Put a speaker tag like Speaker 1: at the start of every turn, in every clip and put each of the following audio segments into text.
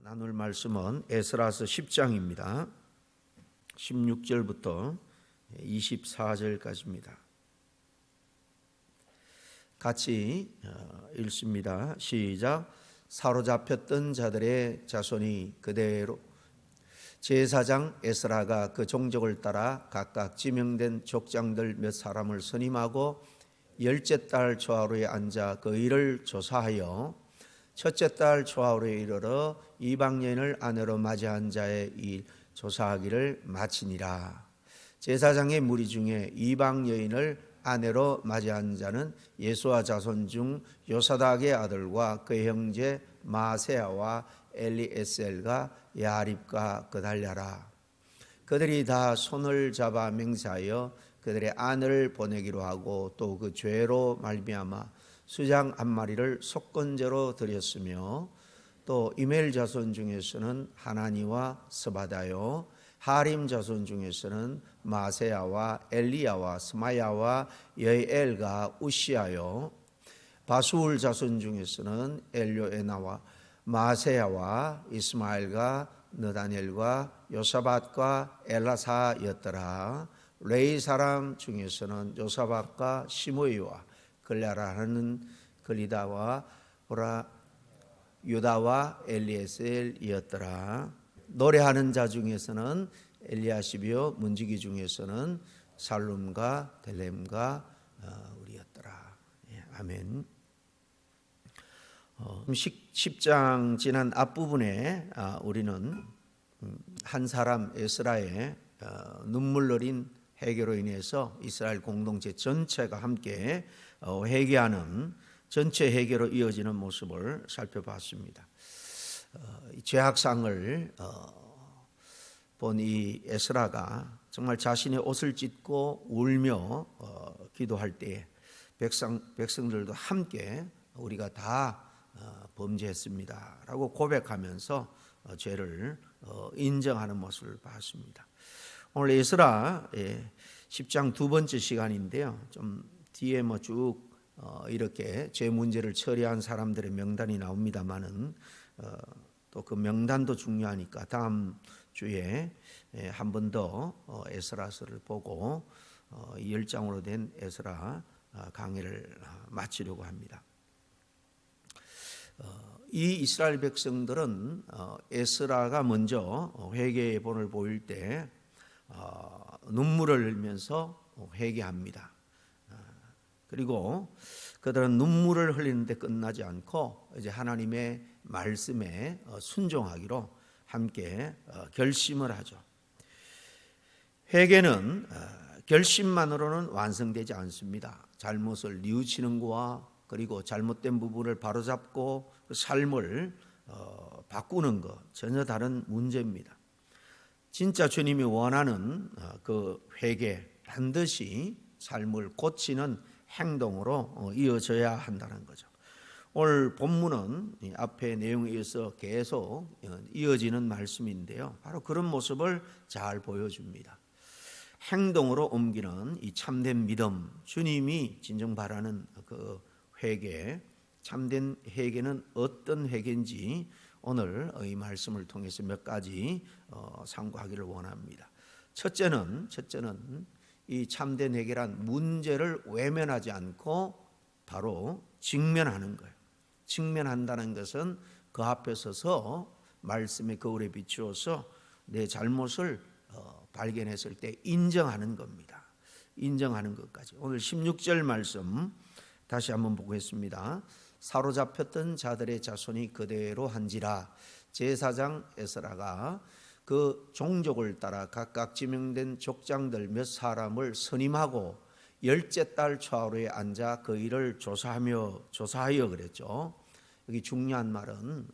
Speaker 1: 나눌 말씀은 에스라서 10장입니다. 16절부터 24절까지입니다. 같이 읽습니다. 시작. 사로잡혔던 자들의 자손이 그대로 제사장 에스라가 그 종족을 따라 각각 지명된 족장들 몇 사람을 선임하고 열째 달 초하루에 앉아 그 일을 조사하여 첫째 달 초하루에 이르러 이방 여인을 아내로 맞이한 자의 일 조사하기를 마치니라. 제사장의 무리 중에 이방 여인을 아내로 맞이한 자는 예수와 자손 중 요사닥의 아들과 그의 형제 마세야와 엘리에셀과 야립과 그달랴라. 그들이 다 손을 잡아 맹세하여 그들의 아내를 보내기로 하고 또 그 죄로 말미암아 수장 한 마리를 속건제로 드렸으며 또 이멜 자손 중에서는 하나니와 스바다요 하림 자손 중에서는 마세야와 엘리야와 스마야와 여엘과 우시아요 바수울 자손 중에서는 엘요에나와 마세야와 이스마엘과 느다넬과 요사밧과 엘라사였더라. 레이 사람 중에서는 요사밧과 시므이와 글랴라는 글리다와 유다와 엘리에셀이었더라. 노래하는 자 중에서는 엘리야십이요 문지기 중에서는 살룸과 델렘과 우리였더라. 예, 아멘. 10장 지난 앞부분에 우리는 한 사람 에스라의 눈물 어린 회개로 인해서 이스라엘 공동체 전체가 함께 회개하는 전체 회개로 이어지는 모습을 살펴봤습니다. 죄악상을 본 이 에스라가 정말 자신의 옷을 찢고 울며 기도할 때에 백성들도 함께 우리가 다 범죄했습니다 라고 고백하면서 죄를 인정하는 모습을 봤습니다. 오늘 에스라 10장 두 번째 시간인데요. 좀 뒤에 쭉 이렇게 죄 문제를 처리한 사람들의 명단이 나옵니다만은 또 그 명단도 중요하니까 다음 주에 한 번 더 에스라서를 보고 10장으로 된 에스라 강의를 마치려고 합니다. 이 이스라엘 백성들은 에스라가 먼저 회개의 본을 보일 때 눈물을 흘리면서 회개합니다. 그리고 그들은 눈물을 흘리는데 끝나지 않고 이제 하나님의 말씀에 순종하기로 함께 결심을 하죠. 회개는 결심만으로는 완성되지 않습니다. 잘못을 뉘우치는 것과 그리고 잘못된 부분을 바로잡고 그 삶을 바꾸는 것 전혀 다른 문제입니다. 진짜 주님이 원하는 그 회개 반드시 삶을 고치는 행동으로 이어져야 한다는 거죠. 오늘 본문은 앞에 내용에 의해서 계속 이어지는 말씀인데요. 바로 그런 모습을 잘 보여줍니다. 행동으로 옮기는 이 참된 믿음, 주님이 진정 바라는 그 회개, 참된 회개는 어떤 회개인지 오늘 이 말씀을 통해서 몇 가지 상고하기를 원합니다. 첫째는 이 참된 회개란 문제를 외면하지 않고 바로 직면하는 거예요. 직면한다는 것은 그 앞에 서서 말씀의 거울에 비추어서 내 잘못을 발견했을 때 인정하는 겁니다. 인정하는 것까지. 오늘 16절 말씀 다시 한번 보겠습니다. 사로잡혔던 자들의 자손이 그대로 한지라. 제사장 에스라가 그 종족을 따라 각각 지명된 족장들 몇 사람을 선임하고 열째 달 초하루에 앉아 그 일을 조사하여 그랬죠. 여기 중요한 말은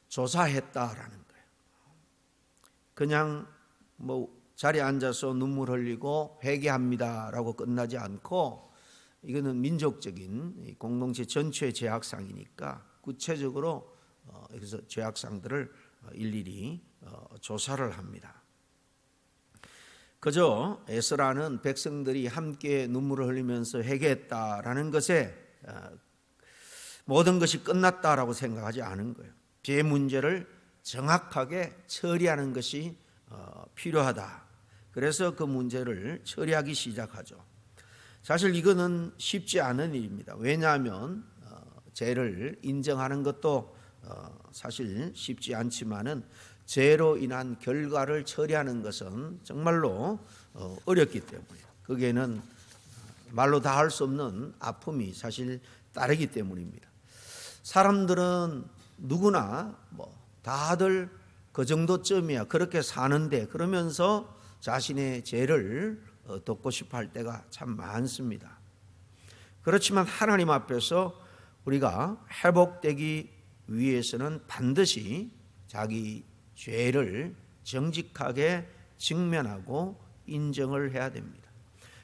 Speaker 1: 조사했다라는 거예요. 그냥 자리에 앉아서 눈물 흘리고 회개합니다라고 끝나지 않고 이거는 민족적인 공동체 전체의 죄악상이니까 구체적으로 여기서 죄악상들을 일일이 조사를 합니다. 그저 에스라는 백성들이 함께 눈물을 흘리면서 회개했다라는 것에 모든 것이 끝났다라고 생각하지 않은 거예요. 죄 문제를 정확하게 처리하는 것이 필요하다. 그래서 그 문제를 처리하기 시작하죠. 사실 이거는 쉽지 않은 일입니다. 왜냐하면 죄를 인정하는 것도 사실 쉽지 않지만은 죄로 인한 결과를 처리하는 것은 정말로 어렵기 때문에 거기에는 말로 다 할 수 없는 아픔이 사실 따르기 때문입니다. 사람들은 누구나 다들 그 정도쯤이야 그렇게 사는데 그러면서 자신의 죄를 덮고 싶어 할 때가 참 많습니다. 그렇지만 하나님 앞에서 우리가 회복되기 위해서는 반드시 자기 죄를 정직하게 직면하고 인정을 해야 됩니다.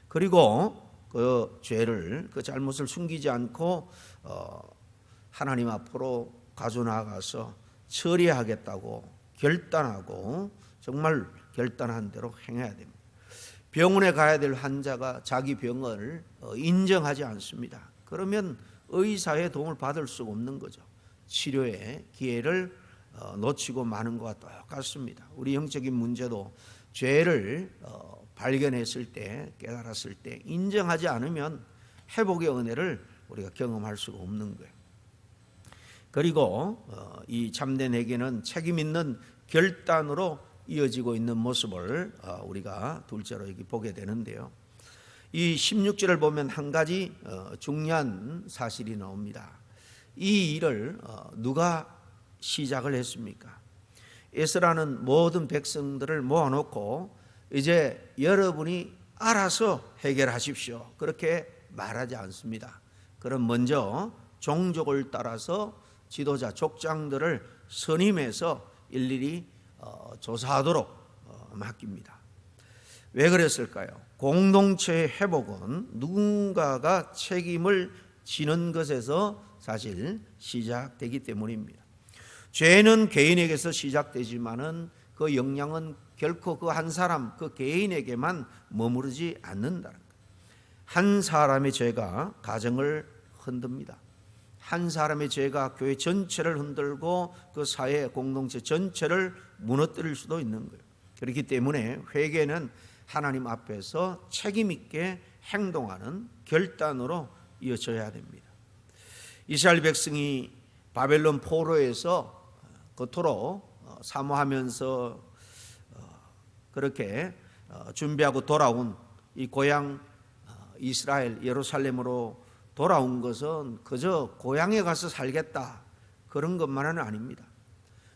Speaker 1: 그리고 그 죄를, 그 잘못을 숨기지 않고 하나님 앞으로 가져 나가서 처리하겠다고 결단하고 정말 결단한 대로 행해야 됩니다. 병원에 가야 될 환자가 자기 병을 인정하지 않습니다. 그러면 의사의 도움을 받을 수가 없는 거죠. 치료의 기회를 놓치고 마는 것과 똑같습니다. 우리 영적인 문제도 죄를 발견했을 때, 깨달았을 때 인정하지 않으면 회복의 은혜를 우리가 경험할 수가 없는 거예요. 그리고 이 참된 회개는 책임 있는 결단으로 이어지고 있는 모습을 우리가 둘째로 여기 보게 되는데요. 이 16절을 보면 한 가지 중요한 사실이 나옵니다. 이 일을 누가 시작을 했습니까? 에스라는 모든 백성들을 모아놓고 이제 여러분이 알아서 해결하십시오 그렇게 말하지 않습니다. 그럼 먼저 종족을 따라서 지도자 족장들을 선임해서 일일이 조사하도록 맡깁니다. 왜 그랬을까요? 공동체의 회복은 누군가가 책임을 지는 것에서 사실 시작되기 때문입니다. 죄는 개인에게서 시작되지만은 그 영향은 결코 그 한 사람, 그 개인에게만 머무르지 않는다는 거예요. 한 사람의 죄가 가정을 흔듭니다. 한 사람의 죄가 교회 전체를 흔들고 그 사회 공동체 전체를 무너뜨릴 수도 있는 거예요. 그렇기 때문에 회개는 하나님 앞에서 책임 있게 행동하는 결단으로 이어져야 됩니다. 이스라엘 백성이 바벨론 포로에서 그토록 사모하면서 그렇게 준비하고 돌아온 이 고향 이스라엘 예루살렘으로 돌아온 것은 그저 고향에 가서 살겠다 그런 것만은 아닙니다.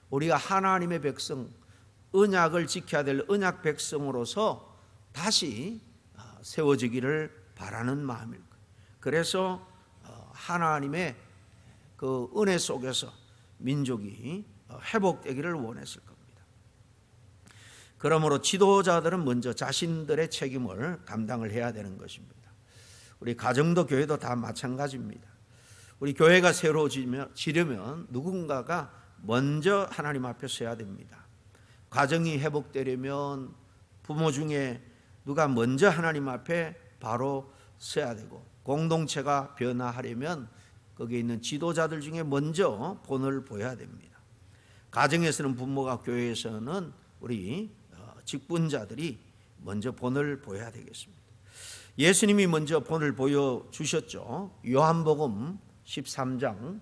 Speaker 1: 우리가 하나님의 백성, 언약을 지켜야 될 언약 백성으로서 다시 세워지기를 바라는 마음일 거예요. 그래서 하나님의 그 은혜 속에서 민족이 회복되기를 원했을 겁니다. 그러므로 지도자들은 먼저 자신들의 책임을 감당을 해야 되는 것입니다. 우리 가정도 교회도 다 마찬가지입니다. 우리 교회가 새로워지려면 누군가가 먼저 하나님 앞에 서야 됩니다. 가정이 회복되려면 부모 중에 누가 먼저 하나님 앞에 바로 서야 되고, 공동체가 변화하려면 거기에 있는 지도자들 중에 먼저 본을 보여야 됩니다. 가정에서는 부모가, 교회에서는 우리 직분자들이 먼저 본을 보여야 되겠습니다. 예수님이 먼저 본을 보여주셨죠. 요한복음 13장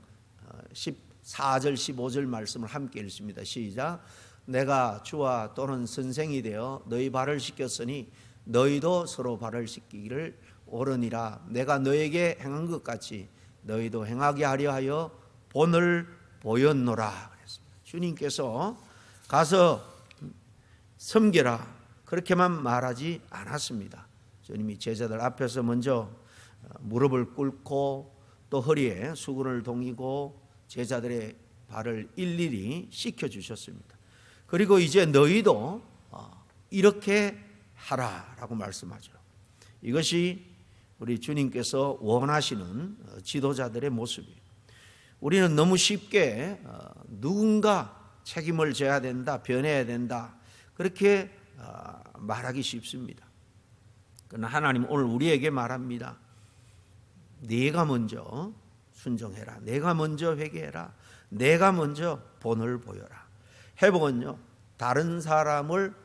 Speaker 1: 14절 15절 말씀을 함께 읽습니다. 시작. 내가 주와 또는 선생이 되어 너희 발을 씻겼으니 너희도 서로 발을 씻기기를 옳으니라. 내가 너에게 행한 것 같이 너희도 행하게 하려 하여 본을 보였노라. 그랬습니다. 주님께서 가서 섬겨라 그렇게만 말하지 않았습니다. 주님이 제자들 앞에서 먼저 무릎을 꿇고 또 허리에 수건을 동이고 제자들의 발을 일일이 씻겨주셨습니다. 그리고 이제 너희도 이렇게 하라라고 말씀하죠. 이것이 우리 주님께서 원하시는 지도자들의 모습이에요. 우리는 너무 쉽게 누군가 책임을 져야 된다, 변해야 된다 그렇게 말하기 쉽습니다. 그러나 하나님 오늘 우리에게 말합니다. 네가 먼저 순종해라. 내가 먼저 회개해라. 내가 먼저 본을 보여라. 회복은요, 다른 사람을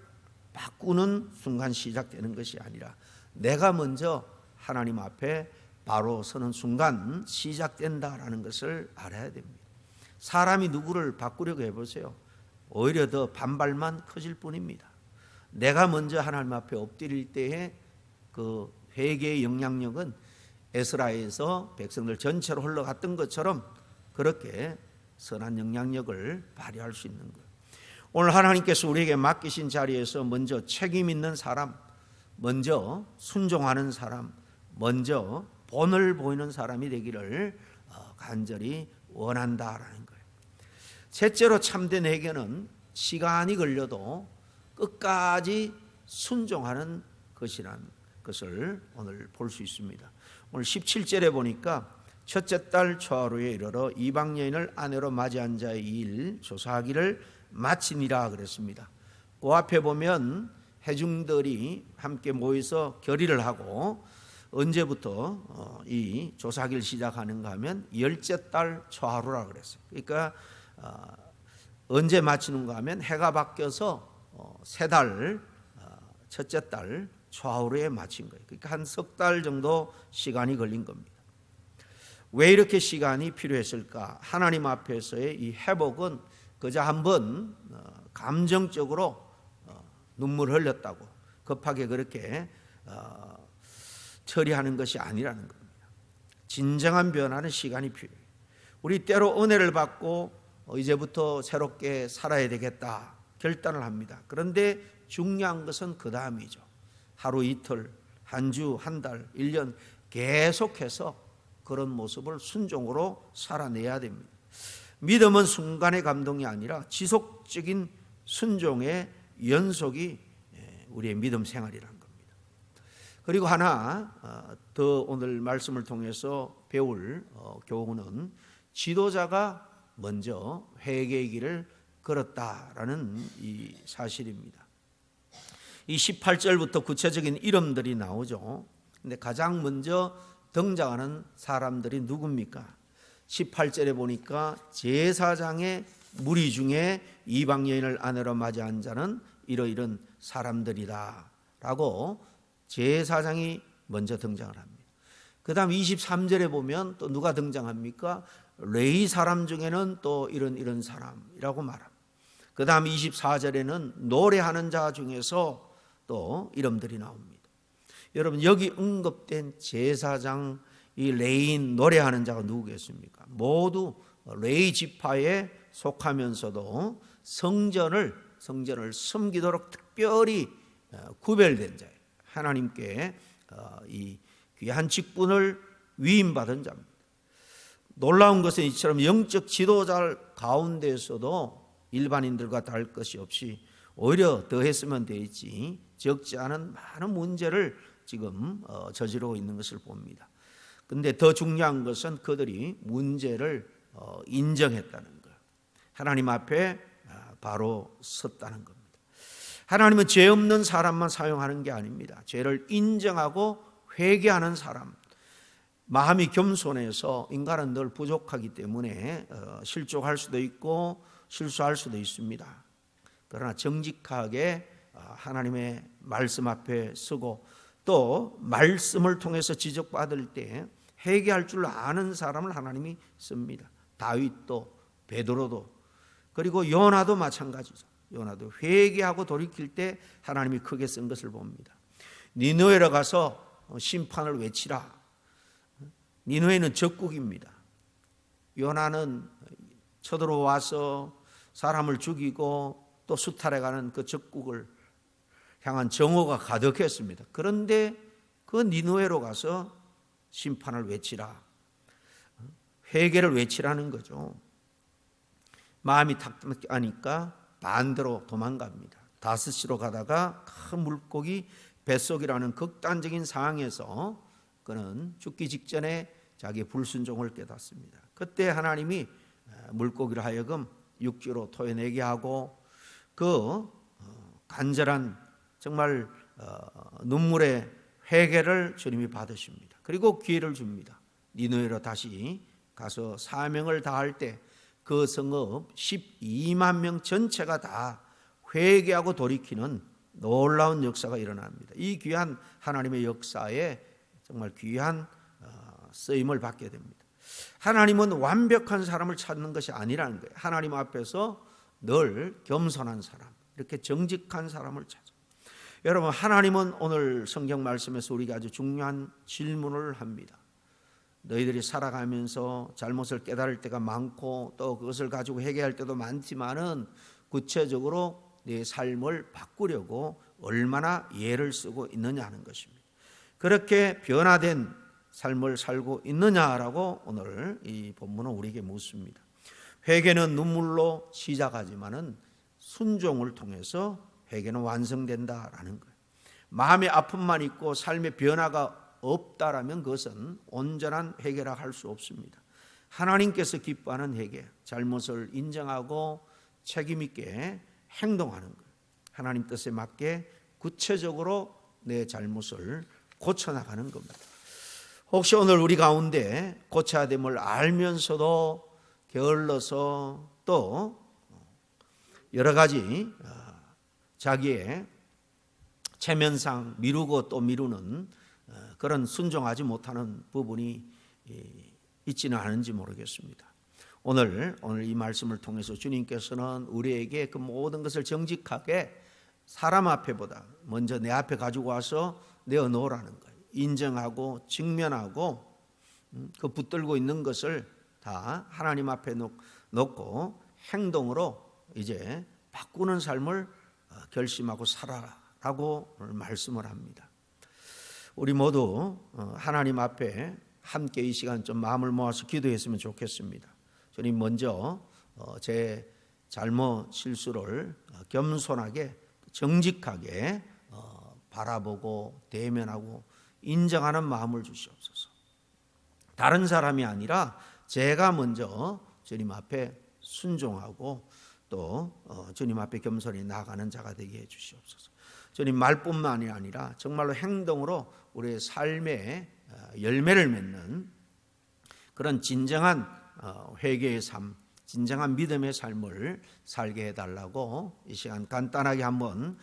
Speaker 1: 바꾸는 순간 시작되는 것이 아니라 내가 먼저 하나님 앞에 바로 서는 순간 시작된다라는 것을 알아야 됩니다. 사람이 누구를 바꾸려고 해보세요. 오히려 더 반발만 커질 뿐입니다. 내가 먼저 하나님 앞에 엎드릴 때에 그 회개의 영향력은 에스라에서 백성들 전체로 흘러갔던 것처럼 그렇게 선한 영향력을 발휘할 수 있는 거예요. 오늘 하나님께서 우리에게 맡기신 자리에서 먼저 책임 있는 사람, 먼저 순종하는 사람, 먼저 본을 보이는 사람이 되기를 간절히 원한다라는 거예요. 셋째로 참된 회개는 시간이 걸려도 끝까지 순종하는 것이란 것을 오늘 볼 수 있습니다. 오늘 17절에 보니까 첫째 달 초하루에 이르러 이방 여인을 아내로 맞이한 자의 일 조사하기를 마치니라 그랬습니다. 그 앞에 보면 회중들이 함께 모여서 결의를 하고 언제부터 이 조사하기를 시작하는가 하면 열째 달 초하루라 그랬어요. 그러니까 언제 마치는가 하면 해가 바뀌어서 세 달, 첫째 달 초하루에 마친 거예요. 그러니까 한 석 달 정도 시간이 걸린 겁니다. 왜 이렇게 시간이 필요했을까? 하나님 앞에서의 이 회복은 그저 한번 감정적으로 눈물 흘렸다고 급하게 그렇게 처리하는 것이 아니라는 겁니다. 진정한 변화는 시간이 필요해요. 우리 때로 은혜를 받고 이제부터 새롭게 살아야 되겠다 결단을 합니다. 그런데 중요한 것은 그 다음이죠. 하루 이틀, 한 주, 한 달, 1년 계속해서 그런 모습을 순종으로 살아내야 됩니다. 믿음은 순간의 감동이 아니라 지속적인 순종의 연속이 우리의 믿음 생활이라는 겁니다. 그리고 하나 더 오늘 말씀을 통해서 배울 교훈은 지도자가 먼저 회개의 길을 걸었다라는 이 사실입니다. 이 18절부터 구체적인 이름들이 나오죠. 근데 가장 먼저 등장하는 사람들이 누굽니까? 18절에 보니까 제사장의 무리 중에 이방 여인을 아내로 맞이한 자는 이러이런 사람들이다 라고 제사장이 먼저 등장을 합니다. 그 다음 23절에 보면 또 누가 등장합니까? 레위 사람 중에는 또 이런 사람이라고 말합니다. 그 다음 24절에는 노래하는 자 중에서 또 이름들이 나옵니다. 여러분 여기 언급된 제사장, 이 레위인 노래하는 자가 누구겠습니까? 모두 레위 지파에 속하면서도 성전을 섬기도록 특별히 구별된 자예요. 하나님께 이 귀한 직분을 위임받은 자입니다. 놀라운 것은 이처럼 영적 지도자 가운데서도 일반인들과 다를 것이 없이 오히려 더 했으면 되지 적지 않은 많은 문제를 지금 저지르고 있는 것을 봅니다. 그런데 더 중요한 것은 그들이 문제를 인정했다는 것, 하나님 앞에 바로 섰다는 겁니다. 하나님은 죄 없는 사람만 사용하는 게 아닙니다. 죄를 인정하고 회개하는 사람, 마음이 겸손해서 인간은 늘 부족하기 때문에 실족할 수도 있고 실수할 수도 있습니다. 그러나 정직하게 하나님의 말씀 앞에 서고 또 말씀을 통해서 지적받을 때 회개할 줄 아는 사람을 하나님이 씁니다. 다윗도 베드로도 그리고 요나도 마찬가지죠. 요나도 회개하고 돌이킬 때 하나님이 크게 쓴 것을 봅니다. 니느웨로 가서 심판을 외치라. 니느웨는 적국입니다. 요나는 쳐들어와서 사람을 죽이고 또 수탈해가는 그 적국을 향한 정오가 가득했습니다. 그런데 그 니느웨로 가서 심판을 외치라, 회개를 외치라는 거죠. 마음이 탁탁하니까 반대로 도망갑니다. 다스시로 가다가 큰 물고기 뱃속이라는 극단적인 상황에서 그는 죽기 직전에 자기의 불순종을 깨닫습니다. 그때 하나님이 물고기를 하여금 육지로 토해내게 하고 그 간절한 정말 눈물의 회개를 주님이 받으십니다. 그리고 기회를 줍니다. 니느웨로 다시 가서 사명을 다할 때 그 성읍 12만 명 전체가 다 회개하고 돌이키는 놀라운 역사가 일어납니다. 이 귀한 하나님의 역사에 정말 귀한 쓰임을 받게 됩니다. 하나님은 완벽한 사람을 찾는 것이 아니라는 거예요. 하나님 앞에서 늘 겸손한 사람, 이렇게 정직한 사람을 찾아. 여러분, 하나님은 오늘 성경 말씀에서 우리에게 아주 중요한 질문을 합니다. 너희들이 살아가면서 잘못을 깨달을 때가 많고 또 그것을 가지고 회개할 때도 많지만은 구체적으로 내 삶을 바꾸려고 얼마나 예를 쓰고 있느냐는 것입니다. 그렇게 변화된 삶을 살고 있느냐라고 오늘 이 본문은 우리에게 묻습니다. 회개는 눈물로 시작하지만은 순종을 통해서 회개는 완성된다라는 거예요. 마음의 아픔만 있고 삶의 변화가 없다라면 그것은 온전한 회개라 할 수 없습니다. 하나님께서 기뻐하는 회개, 잘못을 인정하고 책임 있게 행동하는 거예요. 하나님 뜻에 맞게 구체적으로 내 잘못을 고쳐나가는 겁니다. 혹시 오늘 우리 가운데 고쳐야 됨을 알면서도 게을러서 또 여러 가지 자기의 체면상 미루고 또 미루는 그런 순종하지 못하는 부분이 있지는 않은지 모르겠습니다. 오늘 이 말씀을 통해서 주님께서는 우리에게 그 모든 것을 정직하게 사람 앞에보다 먼저 내 앞에 가지고 와서 내어놓으라는 거예요. 인정하고 직면하고 그 붙들고 있는 것을 다 하나님 앞에 놓고 행동으로 이제 바꾸는 삶을 결심하고 살아라고 말씀을 합니다. 우리 모두 하나님 앞에 함께 이 시간 좀 마음을 모아서 기도했으면 좋겠습니다. 주님, 먼저 제 잘못 실수를 겸손하게 정직하게 바라보고 대면하고 인정하는 마음을 주시옵소서. 다른 사람이 아니라 제가 먼저 주님 앞에 순종하고 또 주님 앞에 겸손히 나아가는 자가 되게 해 주시옵소서. 주님, 말뿐만이 아니라 정말로 행동으로 우리의 삶에 열매를 맺는 그런 진정한 회개의 삶, 진정한 믿음의 삶을 살게 해달라고 이 시간 간단하게 한번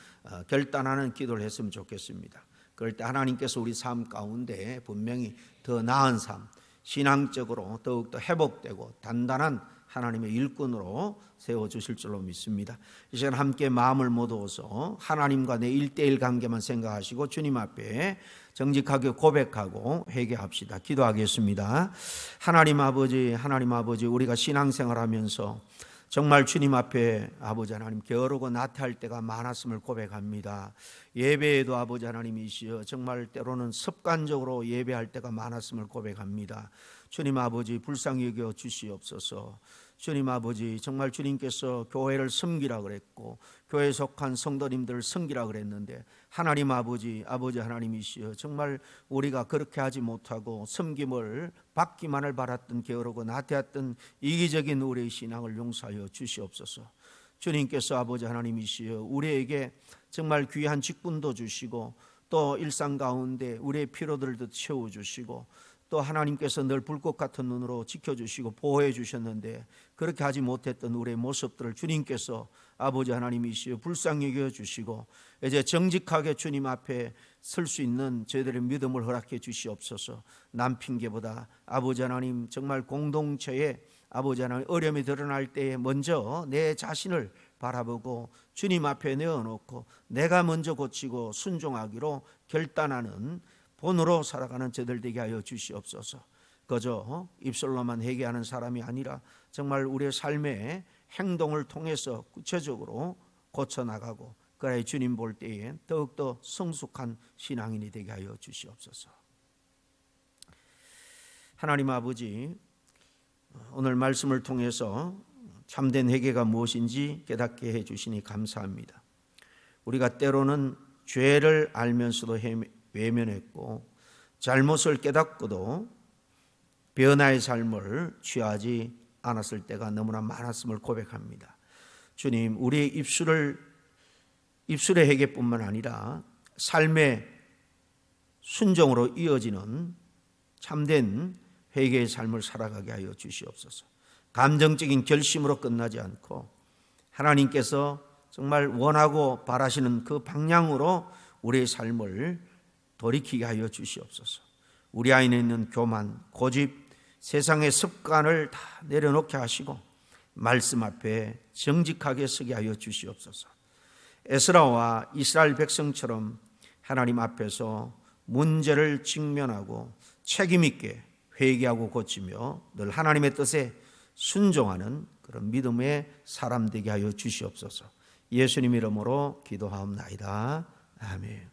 Speaker 1: 결단하는 기도를 했으면 좋겠습니다. 그럴 때 하나님께서 우리 삶 가운데 분명히 더 나은 삶, 신앙적으로 더욱더 회복되고 단단한 하나님의 일꾼으로 세워주실 줄로 믿습니다. 이 시간 함께 마음을 모두어서 하나님과 내 1:1 관계만 생각하시고 주님 앞에 정직하게 고백하고 회개합시다. 기도하겠습니다. 하나님 아버지, 우리가 신앙생활하면서 정말 주님 앞에 아버지 하나님 게으르고 나태할 때가 많았음을 고백합니다. 예배에도 아버지 하나님이시여 정말 때로는 습관적으로 예배할 때가 많았음을 고백합니다. 주님 아버지, 불쌍히 여겨 주시옵소서. 주님 아버지, 정말 주님께서 교회를 섬기라 그랬고 교회에 속한 성도님들을 섬기라 그랬는데 하나님 아버지 하나님이시여 정말 우리가 그렇게 하지 못하고 섬김을 받기만을 바랐던 게으르고 나태했던 이기적인 우리의 신앙을 용서하여 주시옵소서. 주님께서 아버지 하나님이시여 우리에게 정말 귀한 직분도 주시고 또 일상 가운데 우리의 피로들도 채워주시고 또 하나님께서 늘 불꽃 같은 눈으로 지켜주시고 보호해 주셨는데 그렇게 하지 못했던 우리의 모습들을 주님께서 아버지 하나님이시여 불쌍히 여겨 주시고 이제 정직하게 주님 앞에 설 수 있는 저희들의 믿음을 허락해 주시옵소서. 남 핑계보다 아버지 하나님 정말 공동체에 아버지 하나님 어려움이 드러날 때에 먼저 내 자신을 바라보고 주님 앞에 내어놓고 내가 먼저 고치고 순종하기로 결단하는 본으로 살아가는 저들 되게 하여 주시옵소서. 그저 입술로만 회개하는 사람이 아니라 정말 우리의 삶의 행동을 통해서 구체적으로 고쳐나가고 그래 주님 볼 때에 더욱더 성숙한 신앙인이 되게 하여 주시옵소서. 하나님 아버지, 오늘 말씀을 통해서 참된 회개가 무엇인지 깨닫게 해 주시니 감사합니다. 우리가 때로는 죄를 알면서도 외면했고 잘못을 깨닫고도 변화의 삶을 취하지 않았을 때가 너무나 많았음을 고백합니다. 주님, 우리의 입술의 회개뿐만 아니라 삶의 순종으로 이어지는 참된 회개의 삶을 살아가게 하여 주시옵소서. 감정적인 결심으로 끝나지 않고 하나님께서 정말 원하고 바라시는 그 방향으로 우리의 삶을 돌이키게 하여 주시옵소서. 우리 안에 있는 교만, 고집, 세상의 습관을 다 내려놓게 하시고 말씀 앞에 정직하게 서게 하여 주시옵소서. 에스라와 이스라엘 백성처럼 하나님 앞에서 문제를 직면하고 책임 있게 회개하고 고치며 늘 하나님의 뜻에 순종하는 그런 믿음의 사람 되게 하여 주시옵소서. 예수님 이름으로 기도하옵나이다. 아멘.